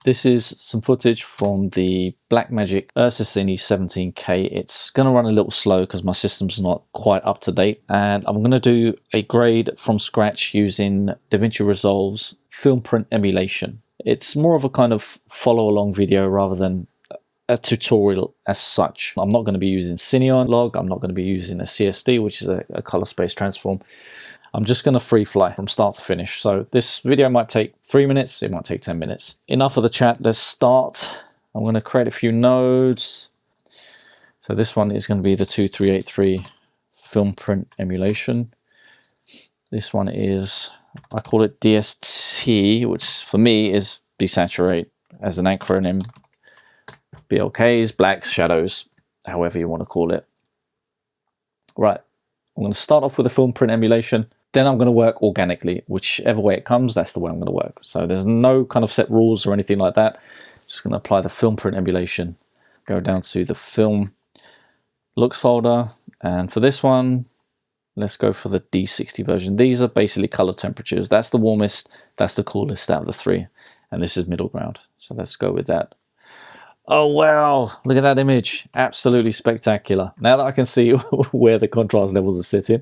This is some footage from the Blackmagic Ursa Cine 17K. It's going to run a little slow because my system's not quite up to date, and I'm going to do a grade from scratch using DaVinci Resolve's film print emulation. It's more of a kind of follow along video rather than a tutorial as such. I'm not going to be using Cineon log, I'm not going to be using a CSD, which is a color space transform. I'm just going to free fly from start to finish. So this video might take 3 minutes, it might take 10 minutes. Enough of the chat, let's start. I'm going to create a few nodes. So this one is going to be the 2383 film print emulation. This one is, I call it DST, which for me is desaturate as an acronym. BLKs, blacks, shadows, however you want to call it. Right, I'm going to start off with a film print emulation. Then I'm going to work organically. Whichever way it comes, that's the way I'm going to work. So there's no kind of set rules or anything like that. Just going to apply the film print emulation. Go down to the film looks folder. And for this one, let's go for the D60 version. These are basically color temperatures. That's the warmest, that's the coolest out of the three. And this is middle ground. So let's go with that. Oh wow, look at that image. Absolutely spectacular. Now that I can see where the contrast levels are sitting,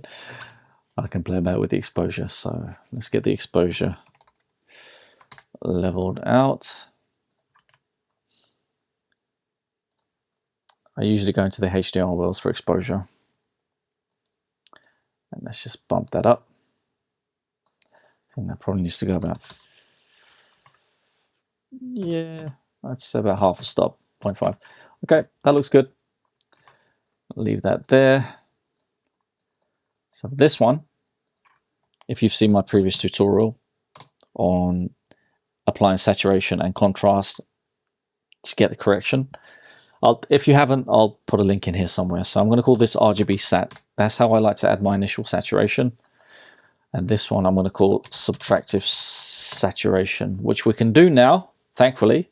I can play about with the exposure. So let's get the exposure leveled out. I usually go into the HDR wells for exposure. And let's just bump that up. I think that probably needs to go about, yeah, I'd say about half a stop, 0.5. Okay, that looks good. I'll leave that there. So for this one, if you've seen my previous tutorial on applying saturation and contrast to get the correction, if you haven't, I'll put a link in here somewhere. So I'm going to call this RGB sat. That's how I like to add my initial saturation. And this one I'm going to call subtractive saturation, which we can do now, thankfully,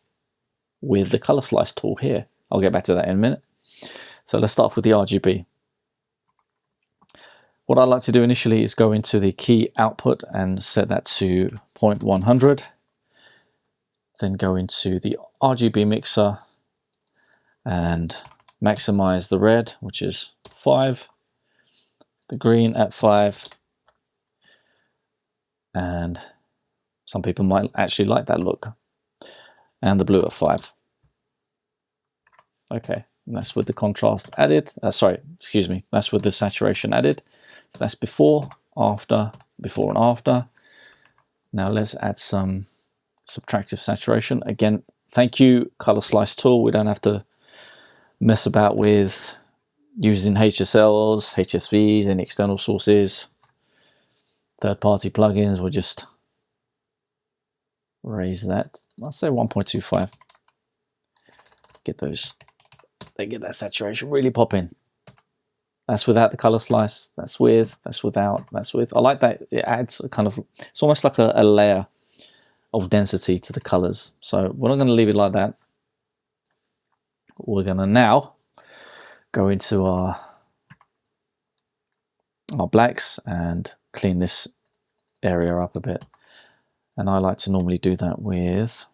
with the color slice tool here. I'll get back to that in a minute. So let's start with the RGB. What I like to do initially is go into the key output and set that to 0.100. Then go into the RGB mixer and maximize the red, which is 5, the green at 5, and some people might actually like that look, and the blue at 5. Okay, and that's with the contrast added. That's with the saturation added. So that's before, after, before and after. Now let's add some subtractive saturation. Again, thank you, color slice tool. We don't have to mess about with using HSLs, HSVs, any external sources, third-party plugins. We'll just raise that. I'll say 1.25. Get those. They get that saturation really popping. That's without the color slice. That's with. That's without. That's with. I like that. It adds a kind of. It's almost like a layer of density to the colors. So we're not going to leave it like that. We're going to now go into our blacks and clean this area up a bit. And I like to normally do that with,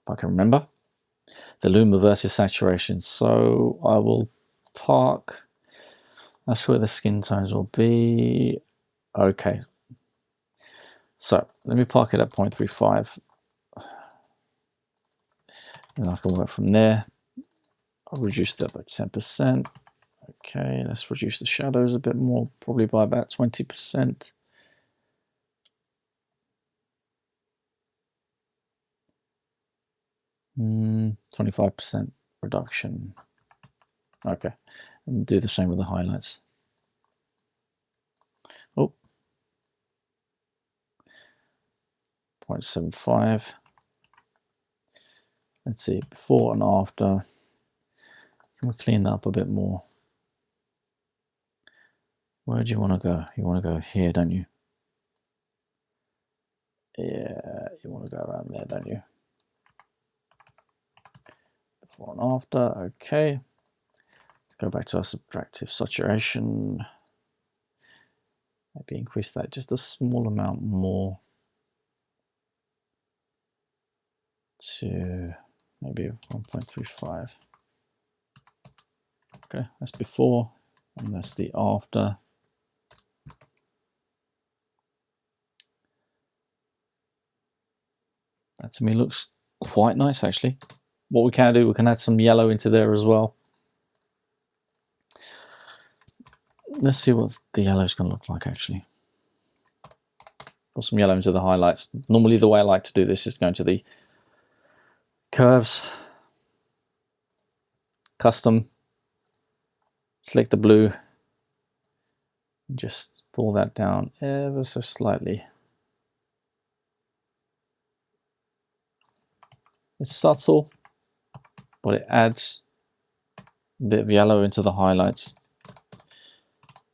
if I can remember, the luma versus saturation. So I will park, that's where the skin tones will be. Okay. So let me park it at 0.35. And I can work from there. I'll reduce that by 10%. Okay, let's reduce the shadows a bit more, probably by about 20%. Mm, 25% reduction. Okay, and do the same with the highlights. Oh, 0.75. Let's see, before and after. Can we clean that up a bit more? Where do you want to go? You want to go here, don't you? Yeah, you want to go around there, don't you? Before and after, okay. Let's go back to our subtractive saturation. Maybe increase that just a small amount more to maybe 1.35. Okay, that's before, and that's the after. That to me looks quite nice, actually. What we can do, we can add some yellow into there as well. Let's see what the yellow is going to look like, actually. Put some yellow into the highlights. Normally the way I like to do this is go into the curves, custom, select the blue, and just pull that down ever so slightly. It's subtle, but it adds a bit of yellow into the highlights.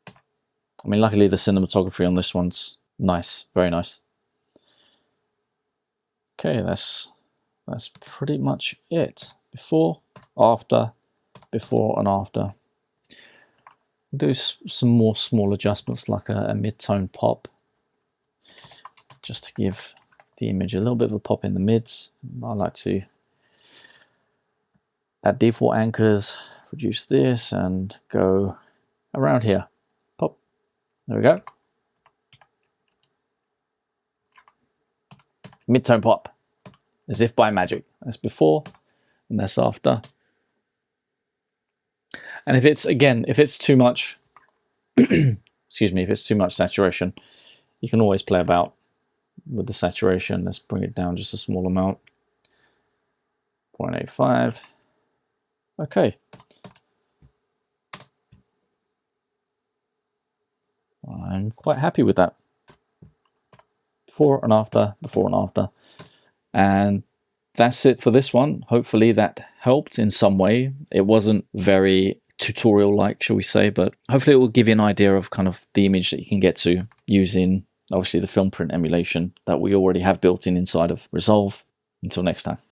I mean, luckily the cinematography on this one's nice, very nice. Okay, that's pretty much it. Before, after, before and after. Do some more small adjustments like a mid-tone pop, just to give the image a little bit of a pop in the mids. I like to add default anchors, reduce this and go around here. Pop. There we go. Mid-tone pop, as if by magic. That's before and that's after. And if it's too much, excuse me, if it's too much saturation, you can always play about with the saturation. Let's bring it down just a small amount. 0.85. Okay. I'm quite happy with that. Before and after, before and after. And that's it for this one. Hopefully that helped in some way. It wasn't very tutorial-like, shall we say, but hopefully it will give you an idea of kind of the image that you can get to using, obviously, the film print emulation that we already have built in inside of Resolve. Until next time.